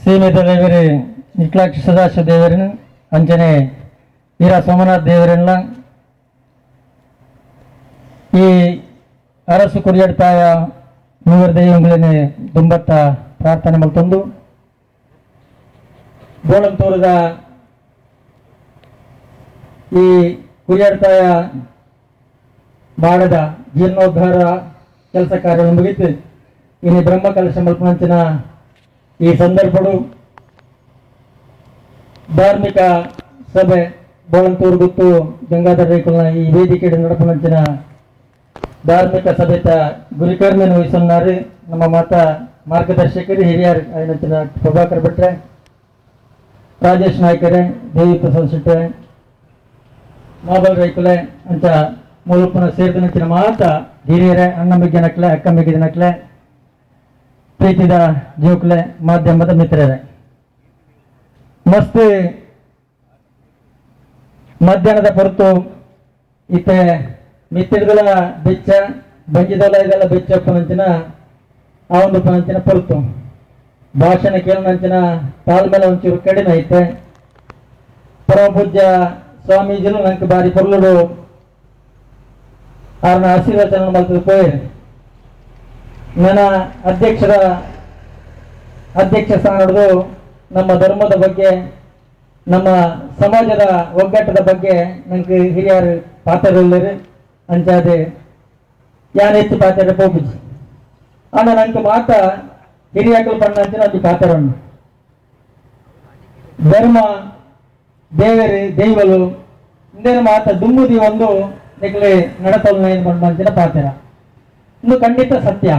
ಸೀಮಿತ ದೇವರೇ ನಿಕ್ಲಾಕ್ಷ ಸದಾಶಿವ ದೇವರನ್ನು ಅಂಚನೆ ವೀರ ಸೋಮನಾಥ್ ದೇವರನ್ನ ಈ ಅರಸು ಕುರಿಯಡ್ತಾಯ ಮೂವರು ದೈವಗಳನ್ನೇ ದುಂಬತ್ತ ಪ್ರಾರ್ಥನೆ ಮಲ್ತೊಂದು ಬೋಳಂತೂರದ ಈ ಕುರಿಯಡ್ತಾಯ ಮಾಡದ ಜೀರ್ಣೋದ್ಧಾರ ಕೆಲಸ ಕಾರ್ಯ ಮುಗಿತು ಇನ್ನು ಬ್ರಹ್ಮ ಕಲಶ ಮಲ್ಪಂಚಿನ ಈ ಸಂದರ್ಭಗಳು ಧಾರ್ಮಿಕ ಸಭೆ ಬೋಳಂತೂರು ಗುತ್ತು ಗಂಗಾಧರ ರೇಕುಲ್ನ ಈ ವೇದಿಕೆ ನಡಪಂಚಿನ ಧಾರ್ಮಿಕ ಸಭೆತ ಗುರಿಕರ್ಮಿ ವಹಿಸುన్నారు ನಮ್ಮ ಮಾತ ಮಾರ್ಗದರ್ಶಕರು ಹಿರಿಯರು ಆಯ್ನಂಚಿನ ಪ್ರಭಾಕರ್ ಭಟ್ರೆ ರಾಜೇಶ್ ನಾಯ್ಕರೇ ದೇವಿ ಪ್ರಸಾದ್ ಶೆಟ್ಟೆ ಮಾಬಲ್ ರೈಕುಲೆ ಅಂತ ಮೂಲಪುನ ಸೇರಿದಂಚಿನ ಮಾತ ಹಿರಿಯರೇ ಅಣ್ಣಮ್ಮಿಗೆ ನಕ್ಲೆ ಅಕ್ಕಮ್ಮಿಗೆ ನಕ್ಲೆ ಪ್ರೀತಿದ ಜೋಕ್ಲೆ ಮಾಧ್ಯಮದ ಮಿತ್ರರೇ ಮಸ್ತ್ ಮಧ್ಯಾಹ್ನದ ಹೊರತು ಇತ್ತೆ ಮಿತ್ತಿಡ್ಗಳ ಬೆಚ್ಚ ಬಂಜಿದಲ್ಲ ಇದೆಲ್ಲ ಬೆಚ್ಚ ಪನಂಚಿನ ಆ ಒಂದು ಪನಂಚಿನ ಹೊರತು ಭಾಷಣ ಕೇಳನಂಚಿನ ತಾಳ್ಮೇಲೆ ಒಂಚೂರು ಕಡಿಮೆ ಐತೆ ಪರಮ ಪೂಜ್ಯ ಸ್ವಾಮೀಜಿಲು ನಂಗೆ ಬಾರಿ ಪೊರ್ಲುಡು ಅವ್ರನ್ನ ಆಶೀರ್ವಚನ ಮಾಡ್ತಿದ್ದು ಪೋಯ್ ನನ್ನ ಅಧ್ಯಕ್ಷ ಸ್ಥಾನ ಹಿಡಿದು ನಮ್ಮ ಧರ್ಮದ ಬಗ್ಗೆ ನಮ್ಮ ಸಮಾಜದ ಒಗ್ಗಟ್ಟದ ಬಗ್ಗೆ ನಂಗೆ ಹಿರಿಯರು ಪಾತ್ರರಿಲ್ಲರು ಅಂಚಾದೆ ಯಾನ್ ಹೆಚ್ಚು ಪಾತ್ರ ಹೋಗಿಸಿ ಆನ ನಂಗೆ ಮಾತ ಹಿರಿಯಗಳು ಪಣ್ಣ ಅಂಚಿನ ಒಂದು ಪಾತ್ರವನ್ನು ಧರ್ಮ ದೇವರು ದೈವಲು ಇಂದೇನು ಮಾತ ದುಮ್ಮುದಿ ಒಂದು ನಿಕ್ಲೆ ನಡತಲು ಮಂಚಿನ ಪಾತ್ರ ಇನ್ನು ಖಂಡಿತ ಸತ್ಯ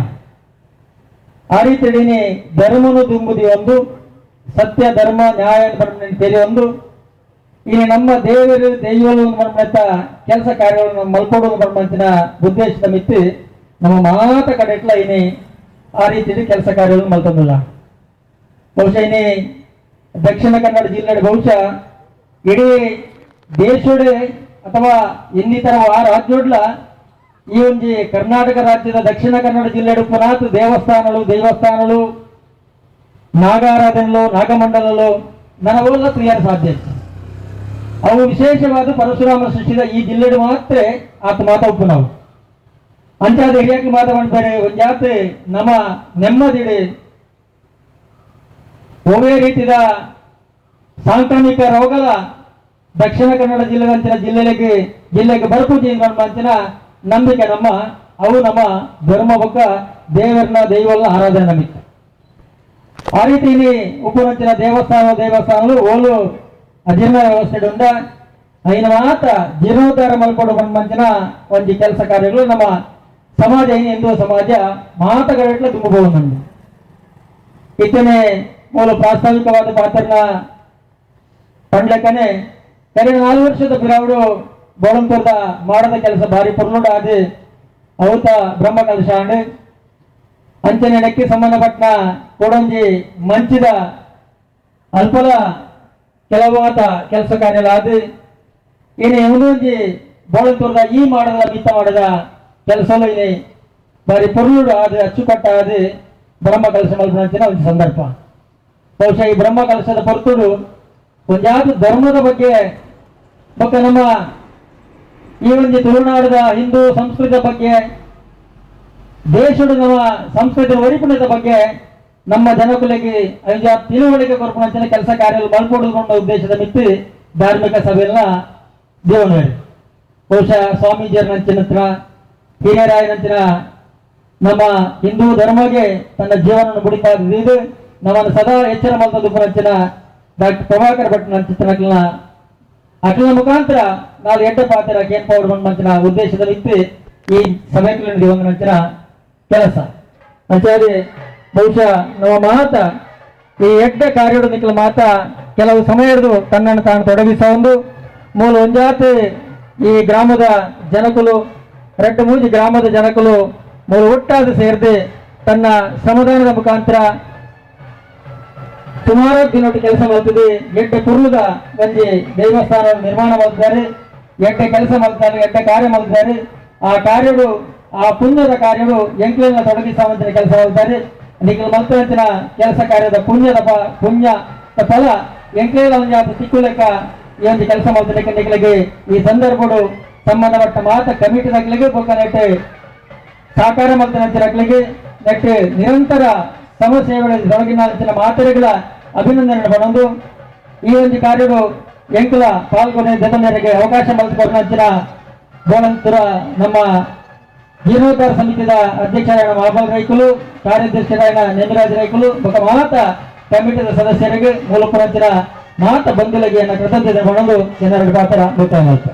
ಆ ರೀತಿ ಧರ್ಮನು ದುಂಬುದಿ ಒಂದು ಸತ್ಯ ಧರ್ಮ ನ್ಯಾಯ ತೆರೆ ಒಂದು ಇಲ್ಲಿ ನಮ್ಮ ದೇವರು ದೈವಗಳು ಮತ್ತ ಕೆಲಸ ಕಾರ್ಯಗಳನ್ನು ಮಲ್ಕೊಡೋದು ಮಂಚಿನ ಉದ್ದೇಶದ ಮಿತ್ತು ನಮ್ಮ ಮಾತ ಕಡೆ ಇಟ್ಲ ಇನಿ ಆ ರೀತಿ ಕೆಲಸ ಕಾರ್ಯಗಳನ್ನು ಮಲ್ತಂದಿಲ್ಲ ಬಹುಶಃ ಇನಿ ದಕ್ಷಿಣ ಕನ್ನಡ ಜಿಲ್ಲೆ ಬಹುಶಃ ಇಡೀ ದೇಶೋಡೆ ಅಥವಾ ಇನ್ನಿತರ ಆ ರಾಜ್ಯೋಡ್ಲ ಈ ಒಂದು ಕರ್ನಾಟಕ ರಾಜ್ಯದ ದಕ್ಷಿಣ ಕನ್ನಡ ಜಿಲ್ಲೆ ಪುನಾತ್ ದೇವಸ್ಥಾನಗಳು ನಾಗಾರಾಧನೆಗಳು ನಾಗಮಂಡಲಗಳು ನನವೆಲ್ಲ ಕ್ರಿಯರ್ ಸಾಧ್ಯ ಅವು ವಿಶೇಷವಾದ ಪರಶುರಾಮ ಸೃಷ್ಟಿದ ಈ ಜಿಲ್ಲೆ ಮಾತ್ರ ಆತ ಮಾತಾಡ್ತು ನಾವು ಅಂಚಾದ ಹಿರಿಯಕ್ಕೆ ಮಾತಾಡ್ತಾರೆ ಒಂದು ಜಾತಿ ನಮ್ಮ ನೆಮ್ಮದಿಡೆ ಒವೇ ರೀತಿಯ ಸಾಂಕ್ರಾಮಿಕ ರೋಗದ ದಕ್ಷಿಣ ಕನ್ನಡ ಜಿಲ್ಲೆಗೆ ಬರ್ಪೂಜೆ ಅಂಚಿನ ನಂಬಿಕೆ ನಮ್ಮ ಅವು ನಮ್ಮ ಧರ್ಮ ಬೊಕ್ಕ ದೈವಗಳ ಆರಾಧನೆ ನಮಿತ್ತು ಆ ರೀತಿ ಉಪರಂಚಿನ ದೇವಸ್ಥಾನಗಳು ಓಲು ಅಜೀರ್ಣ ವ್ಯವಸ್ಥೆ ಉಂಡ ಐನ ಮಾತ್ರ ಜೀರ್ಣೋದ್ಧಾರ ಮಲ್ಕೊಂಡು ಮಂಚಿನ ಒಂದು ಕೆಲಸ ಕಾರ್ಯಗಳು ನಮ್ಮ ಸಮಾಜ ಹಿಂದೂ ಸಮಾಜ ಮಾತುಗಳೆಟ್ಲ ತುಂಬಬಹುದು ಇತ್ತನೆ ಮೂಲ ಪ್ರಾಸ್ತಾವಿಕವಾದ ಪಾತ್ರನ ಪಂಡ್ಲಕ್ಕನೆ ಕರೆಯ 4 ವರ್ಷದ ಬಿರಾವಡು ಬೋಳಂತೂರ್ದ ಮಾಡದ ಕೆಲಸ ಭಾರಿ ಪುರ್ನುಡ ಅದು ಅವತ ಬ್ರಹ್ಮ ಕಲಶ ಅಂಡ್ ಅಂಚನೆಡಕ್ಕೆ ಸಂಬಂಧಪಟ್ಟ ಕೊಡಂಜಿ ಮಂಚಿದ ಅಲ್ಪಲ ಕೆಲವಾದ ಕೆಲಸ ಕಾರ್ಯಲಾದು ಇನ್ನು ಒಂದೊಂಜಿ ಬೋಳಂತೂರ್ದ ಈ ಮಾಡದ ಮಿತ್ತ ಮಾಡದ ಕೆಲಸಲು ಇನಿ ಬಾರಿ ಪುರ್ನುಡು ಅದು ಅಚ್ಚುಕಟ್ಟ ಅದು ಬ್ರಹ್ಮ ಕಲಶ ಮಲ್ಪಂಚಿನ ಒಂದು ಸಂದರ್ಭ ಬಹುಶಃ ಈ ಬ್ರಹ್ಮ ಕಲಶದ ಹೊರತುಡು ಒಂದಾದ ಧರ್ಮದ ಬಗ್ಗೆ ನಮ್ಮ ಈ ಒಂದು ತುಳುನಾಡದ ಹಿಂದೂ ಸಂಸ್ಕೃತಿಯ ಬಗ್ಗೆ ದೇಶದ ನಮ್ಮ ಸಂಸ್ಕೃತಿ ಒರಿಪುಣದ ಬಗ್ಗೆ ನಮ್ಮ ಜನಕುಲಿಗೆ ತಿಳುವಳಿಕೆ ಕೊರಪುಣಂಚಿನ ಕೆಲಸ ಕಾರ್ಯಗಳು ಮಲ್ಪೊಡುಕೊಂಡ ಉದ್ದೇಶದ ಮಿತ್ತು ಧಾರ್ಮಿಕ ಸಭೆಯನ್ನ ದೇವನಹಳ್ಳಿ ಬಹುಶಃ ಸ್ವಾಮೀಜಿಯರ ನಂಚಿನ ಹಿರಿಯರಾಯನಂಚಿನ ನಮ್ಮ ಹಿಂದೂ ಧರ್ಮಗೆ ತನ್ನ ಜೀವನವನ್ನು ಮುಡಿತಾ ಇದು ನಮ್ಮನ್ನು ಸದಾ ಎಚ್ಚರ ಮಲ್ತದ್ದು ಪುಣಂಚಿನ ಡಾಕ್ಟರ್ ಪ್ರಭಾಕರ್ ಭಟ್ ನಂಚಿನ ಅಖಿಲ ಮುಖಾಂತರ ನಾವು ಎಡ್ಡ ಪಾತ್ರ ಕೇನ್ ಪೌಡ್ ಮಂಚಿನ ಉದ್ದೇಶದಲ್ಲಿ ಇತ್ತು ಈ ಸಭೆಗಳಲ್ಲಿ ಒಂದು ನಂಚಿನ ಕೆಲಸ ಅಂಚಾದ್ರೆ ಬಹುಶಃ ನಮ್ಮ ಮಾತ ಈ ಎಡ್ಡ ಕಾರ್ಯದ ನಿಖಲ ಮಾತ ಕೆಲವು ಸಮಯ ಹಿಡಿದು ತನ್ನನ್ನು ತಾನು ತೊಡಗಿಸ ಒಂದು ಮೂಲ ಒಂಜಾತಿ ಈ ಗ್ರಾಮದ ಜನಕುಲು ರೆಡ್ಡ ಮೂಜಿ ಗ್ರಾಮದ ಜನಕುಲು ಮೂಲ ಒಟ್ಟಾದ ಸೇರಿದೆ ತನ್ನ ಶ್ರಮದಾನದ ಮುಖಾಂತರ ಸುಮಾರು ದಿನೊಟ್ಟು ಕೆಲಸ ಮಾಡ್ತಿದೆ ಎಡ್ಡೆ ಪುರ್ಲುದ ಒಂದು ದೇವಸ್ಥಾನ ನಿರ್ಮಾಣ ಮಾಡಿದ್ದಾರೆ ಎಡ್ಡೆ ಕೆಲಸ ಮಾಡ್ತಾರೆ ಎಡ್ಡೆ ಕಾರ್ಯ ಮಾಡಿದ್ದಾರೆ ಆ ಕಾರ್ಯಗಳು ಆ ಪುಣ್ಯದ ಕಾರ್ಯಗಳು ಎಂಕ್ಲೆಲ್ಲ ತೊಡಗಿಸುವಂತ ಕೆಲಸ ಮಾಡಿದ್ದಾರೆ ನಿಖಿಲ್ ಮಂತ್ರಂಚಿನ ಕೆಲಸ ಕಾರ್ಯದ ಪುಣ್ಯ ಫಲ ಎಂಕ್ಲೇಲ ಒಂದು ಸಿಕ್ಕುಲೆಕ್ಕ ಈ ಒಂದು ಕೆಲಸ ಮಾಡ್ತಿದ್ದಕ್ಕೆ ನಿಖಿಲಿಗೆ ಈ ಸಂದರ್ಭಗಳು ಸಂಬಂಧಪಟ್ಟ ಮಾತ ಕಮಿಟಿ ನಕ್ಲಿಗೆ ಬೊಕ್ಕ ನೆಟ್ಟು ಸಾಕಾರ ಮಾಡ್ತಿನಂಚಿನಕ್ಲಿಗೆ ನೆಟ್ಟು ನಿರಂತರ ಸಮಸ್ಯೆಗಳಲ್ಲಿ ತೊಡಗಿನ ಮಾತರೆಗಳ ಅಭಿನಂದನೆ ಪಡೊಂದು ಈ ಒಂದು ಕಾರ್ಯಗಳು ಎಂಕುಲ ಪಾಲ್ಗೊನೆ ಜನರಿಗೆ ಅವಕಾಶ ಮಾಡಿಕೊಡುವಂಚಿನ ಬೋಳಂತರ ನಮ್ಮ ಜೀರ್ಣೋದ್ಧಾರ ಸಮಿತಿಯ ಅಧ್ಯಕ್ಷರಾದ ಮಹಾಬಲ್ ರೈಕುಲು ಕಾರ್ಯಾಧ್ಯಕ್ಷರಾದ ನೇಮಿರಾಜ್ ರೈಕುಲು ಬೊಕ್ಕ ಮಾತ ಕಮಿಟಿಯ ಸದಸ್ಯರಿಗೆ ಮೂಲಪುರಂಚಿನ ಮಾತ ಬಂಧುಗಳಿಗೆ ಕೃತಜ್ಞತೆ ಪಡೊಂದು ಜನರ ಪಾತ್ರ ಗೊತ್ತಾಗುತ್ತೆ.